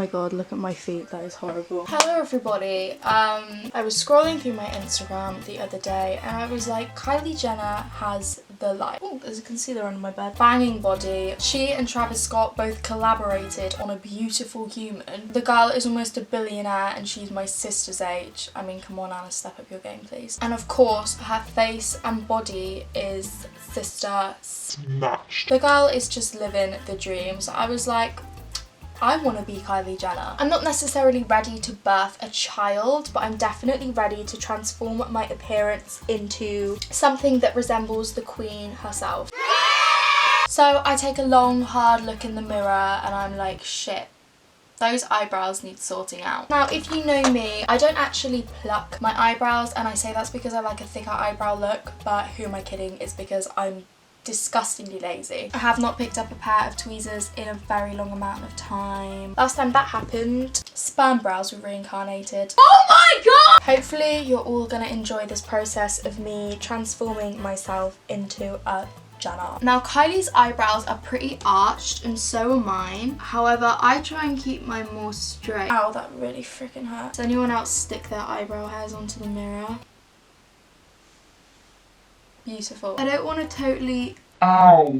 my god, look at my feet, that is horrible. Hello everybody. I was scrolling through my Instagram the other day and I was like, Kylie Jenner has the life. Oh, there's a concealer under my bed. Banging body. She and Travis Scott both collaborated on a beautiful human. The girl is almost a billionaire and she's my sister's age. I mean, come on Anna, step up your game please. And of course, her face and body is sister snatched. The girl is just living the dream. So I was like, I want to be Kylie Jenner. I'm not necessarily ready to birth a child, but I'm definitely ready to transform my appearance into something that resembles the queen herself. So I take a long, hard look in the mirror and I'm like, shit. Those eyebrows need sorting out. Now, if you know me, I don't actually pluck my eyebrows, and I say that's because I like a thicker eyebrow look, but who am I kidding? It's because I'm disgustingly lazy. I have not picked up a pair of tweezers in a very long amount of time. Last time that happened, sperm brows were reincarnated. Oh my god! Hopefully you're all gonna enjoy this process of me transforming myself into a Jenner. Now Kylie's eyebrows are pretty arched and so are mine. However, I try and keep mine more straight. Ow, that really freaking hurts. Does anyone else stick their eyebrow hairs onto the mirror? Beautiful. I don't want to totally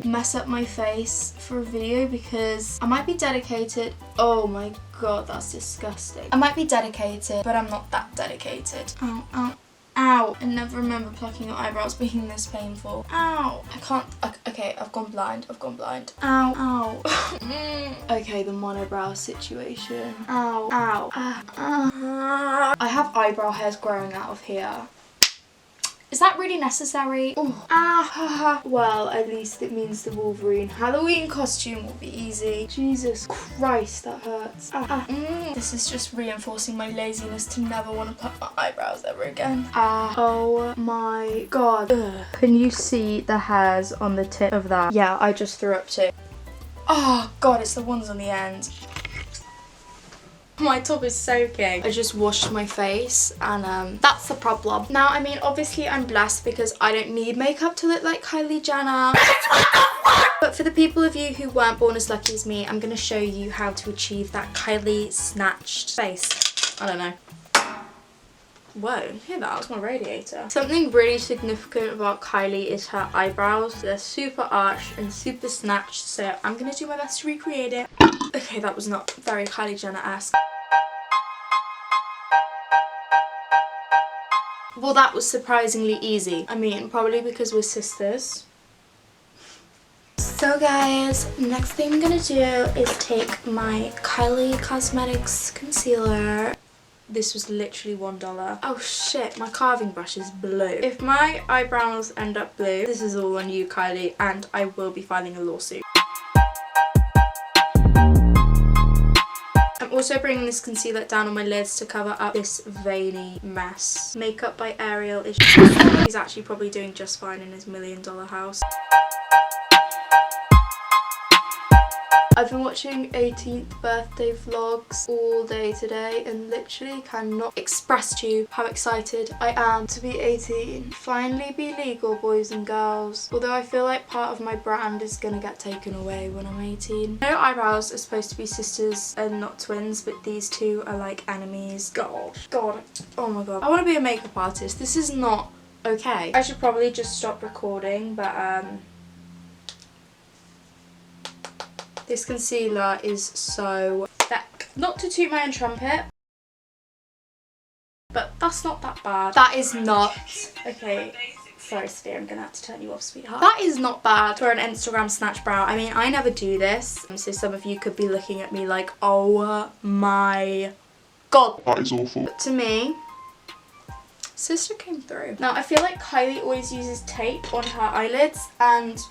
mess up my face for a video because I might be dedicated. Oh my god, that's disgusting. I might be dedicated, but I'm not that dedicated. Ow, ow, ow. I never remember plucking your eyebrows being this painful. Ow. I can't. Okay, I've gone blind. I've gone blind. Ow, ow. Okay, the monobrow situation. Ow, ow. I have eyebrow hairs growing out of here. Is that really necessary? Oh. Ah. Well, at least it means the Wolverine Halloween costume will be easy. Jesus Christ, that hurts. This is just reinforcing my laziness to never want to pluck my eyebrows ever again. Oh my god. Ugh. Can you see the hairs on the tip of that? Yeah, I just threw up too. Oh god, it's the ones on the end. My top is soaking. I just washed my face and that's the problem. Now, I mean, obviously I'm blessed because I don't need makeup to look like Kylie Jenner. But for the people of you who weren't born as lucky as me, I'm going to show you how to achieve that Kylie snatched face. I don't know. Whoa, hear that? That's my radiator. Something really significant about Kylie is her eyebrows. They're super arched and super snatched, so I'm going to do my best to recreate it. Okay, that was not very Kylie Jenner-esque. Well, that was surprisingly easy. I mean, probably because we're sisters. So guys, next thing I'm gonna do is take my Kylie Cosmetics concealer. This was literally $1. Oh shit, my carving brush is blue. If my eyebrows end up blue, this is all on you, Kylie, and I will be filing a lawsuit. I'm also bringing this concealer down on my lids to cover up this veiny mess. Makeup by Ariel is he's actually probably doing just fine in his $1 million house. I've been watching 18th birthday vlogs all day today and literally cannot express to you how excited I am to be 18. Finally be legal, boys and girls. Although I feel like part of my brand is gonna get taken away when I'm 18. No, eyebrows are supposed to be sisters and not twins, but these two are like enemies. God. Oh my god. I want to be a makeup artist. This is not okay. I should probably just stop recording, but this concealer is so thick. Not to toot my own trumpet, but that's not that bad. That is not... Okay, sorry Sophia, I'm gonna have to turn you off, sweetheart. That is not bad for an Instagram snatch brow. I mean, I never do this, so some of you could be looking at me like, oh my god. That is awful. But to me, sister came through. Now, I feel like Kylie always uses tape on her eyelids, and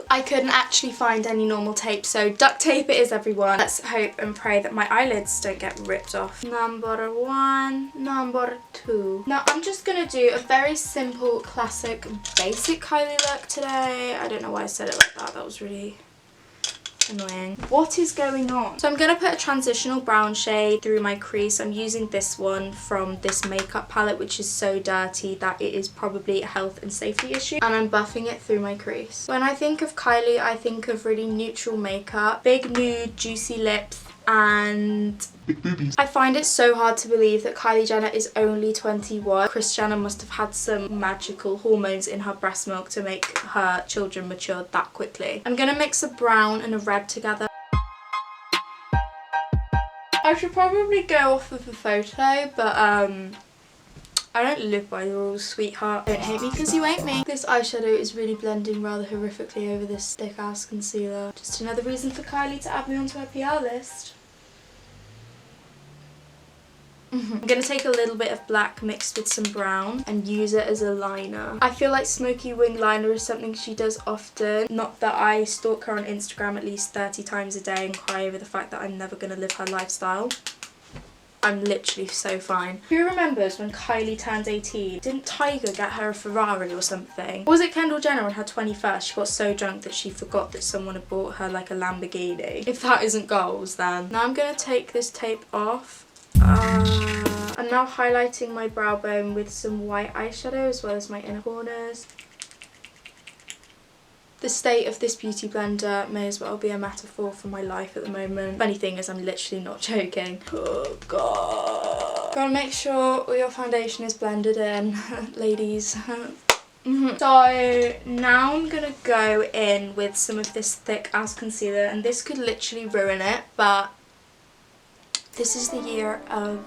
I couldn't actually find any normal tape, so duct tape it is, everyone. Let's hope and pray that my eyelids don't get ripped off. Number 1, number 2. Now I'm just gonna do a very simple, classic, basic Kylie look today. I don't know why I said it like that. That was really Annoying. What is going on? So I'm going to put a transitional brown shade through my crease. I'm using this one from this makeup palette, which is so dirty that it is probably a health and safety issue. And I'm buffing it through my crease. When I think of Kylie, I think of really neutral makeup, big nude, juicy lips, and big boobies. I find it so hard to believe that Kylie Jenner is only 21. Kris Jenner must have had some magical hormones in her breast milk to make her children mature that quickly. I'm gonna mix a brown and a red together. I should probably go off of the photo, but I don't live by the rules, sweetheart. Don't hate me because you ain't me. This eyeshadow is really blending rather horrifically over this thick ass concealer. Just another reason for Kylie to add me onto her PR list. I'm going to take a little bit of black mixed with some brown and use it as a liner. I feel like smoky wing liner is something she does often. Not that I stalk her on Instagram at least 30 times a day and cry over the fact that I'm never going to live her lifestyle. I'm literally so fine. Who remembers when Kylie turned 18? Didn't Tiger get her a Ferrari or something? Or was it Kendall Jenner on her 21st? She got so drunk that she forgot that someone had bought her like a Lamborghini. If that isn't goals, then. Now I'm going to take this tape off. I'm now highlighting my brow bone with some white eyeshadow as well as my inner corners. The state of this beauty blender may as well be a metaphor for my life at the moment. Funny thing is, I'm literally not joking. Oh god. Gotta make sure all your foundation is blended in, ladies. So now I'm gonna go in with some of this thick ass concealer, and this could literally ruin it, but this is the year of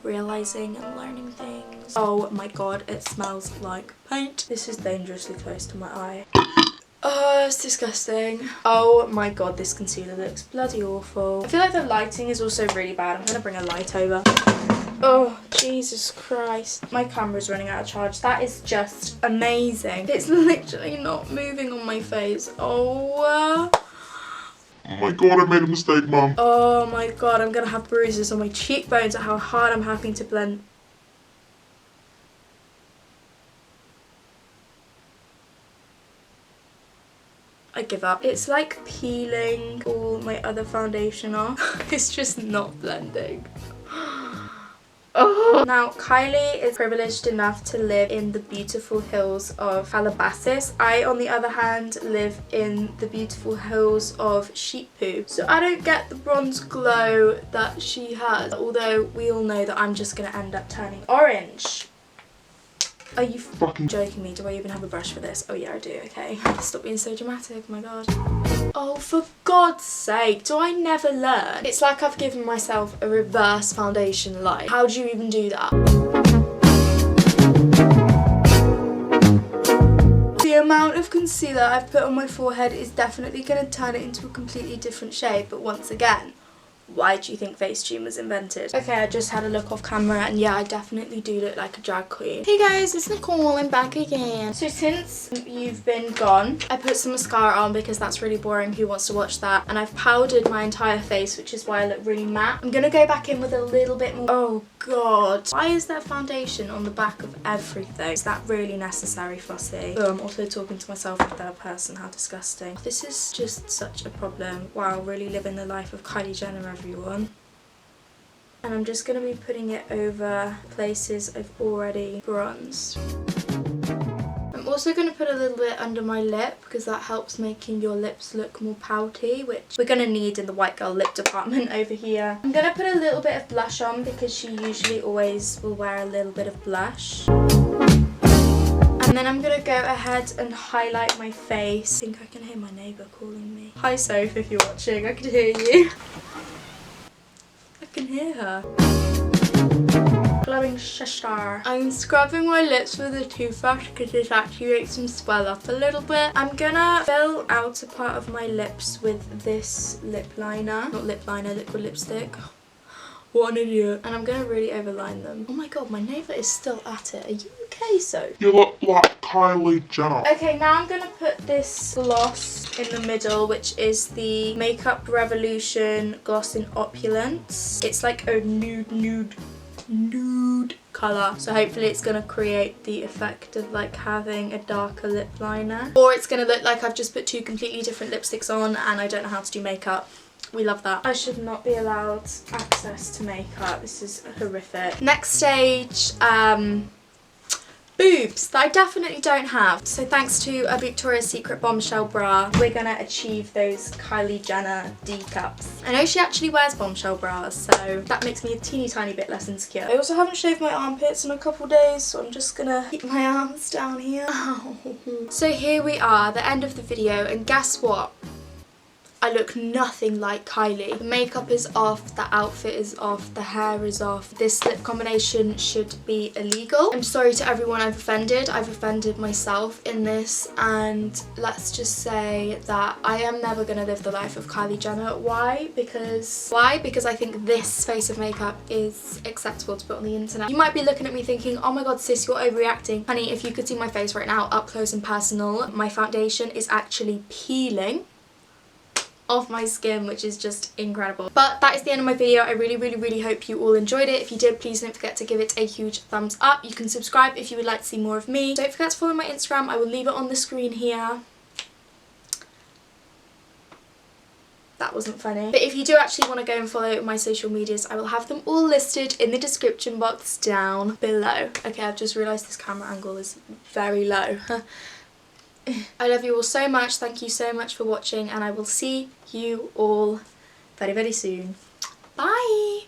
realising and learning things. Oh my god, it smells like paint. This is dangerously close to my eye. Oh, it's disgusting. Oh my god, this concealer looks bloody awful. I feel like the lighting is also really bad. I'm gonna bring a light over. Oh, Jesus Christ. My camera's running out of charge. That is just amazing. It's literally not moving on my face. Oh my god, I made a mistake, Mum. Oh my god, I'm gonna have bruises on my cheekbones at how hard I'm having to blend. I give up. It's like peeling all my other foundation off. It's just not blending. Oh. Now, Kylie is privileged enough to live in the beautiful hills of Calabasas. I, on the other hand, live in the beautiful hills of sheep poo. So I don't get the bronze glow that she has, although we all know that I'm just going to end up turning orange. Are you fucking joking me? Do I even have a brush for this? Oh yeah, I do. Okay. Stop being so dramatic. Oh my god. Oh, for God's sake, do I never learn? It's like I've given myself a reverse foundation light. How do you even do that? The amount of concealer I've put on my forehead is definitely going to turn it into a completely different shade, but once again, why do you think Facetune was invented? Okay, I just had a look off camera and yeah, I definitely do look like a drag queen. Hey guys, it's Nicole, I'm back again. So since you've been gone, I put some mascara on because that's really boring, who wants to watch that? And I've powdered my entire face, which is why I look really matte. I'm gonna go back in with a little bit more. Oh god. Why is there foundation on the back of everything? Is that really necessary, Flossie? Oh, I'm also talking to myself in third person, how disgusting. This is just such a problem. Wow, really living the life of Kylie Jenner, everyone. And I'm just going to be putting it over places I've already bronzed. I'm also going to put a little bit under my lip because that helps making your lips look more pouty, which we're going to need in the white girl lip department over here. I'm going to put a little bit of blush on because she usually always will wear a little bit of blush. And then I'm going to go ahead and highlight my face. I think I can hear my neighbour calling me. Hi Soph, if you're watching, I can hear you. I can hear her. Glowing sister. I'm scrubbing my lips with a toothbrush because this actually makes them swell up a little bit. I'm gonna fill out a part of my lips with this lip liner. Not lip liner, liquid lipstick. What an idiot. And I'm gonna really overline them. Oh my god, my neighbour is still at it. Are you okay, so? You look like Kylie Jenner. Okay, now I'm gonna put this gloss in the middle, which is the Makeup Revolution Gloss in Opulence. It's like a nude colour. So hopefully it's going to create the effect of like having a darker lip liner. Or it's going to look like I've just put two completely different lipsticks on and I don't know how to do makeup. We love that. I should not be allowed access to makeup. This is horrific. Next stage, boobs that I definitely don't have. So thanks to a Victoria's Secret bombshell bra, we're gonna achieve those Kylie Jenner D cups. I know she actually wears bombshell bras, so that makes me a teeny tiny bit less insecure. I also haven't shaved my armpits in a couple days, so I'm just gonna keep my arms down here. Ow. So here we are, the end of the video, and guess what? I look nothing like Kylie. The makeup is off, the outfit is off, the hair is off. This lip combination should be illegal. I'm sorry to everyone I've offended. I've offended myself in this, and let's just say that I am never gonna live the life of Kylie Jenner. Why? Because I think this face of makeup is acceptable to put on the internet. You might be looking at me thinking, oh my god sis, you're overreacting. Honey, if you could see my face right now up close and personal, my foundation is actually peeling off my skin, which is just incredible. But that is the end of my video. I really hope you all enjoyed it. If you did, please don't forget to give it a huge thumbs up. You can subscribe if you would like to see more of me. Don't forget to follow my Instagram. I will leave it on the screen here. That wasn't funny. But if you do actually want to go and follow my social medias, I will have them all listed in the description box down below. Okay, I've just realised this camera angle is very low. I love you all so much. Thank you so much for watching, and I will see you all very soon. Bye!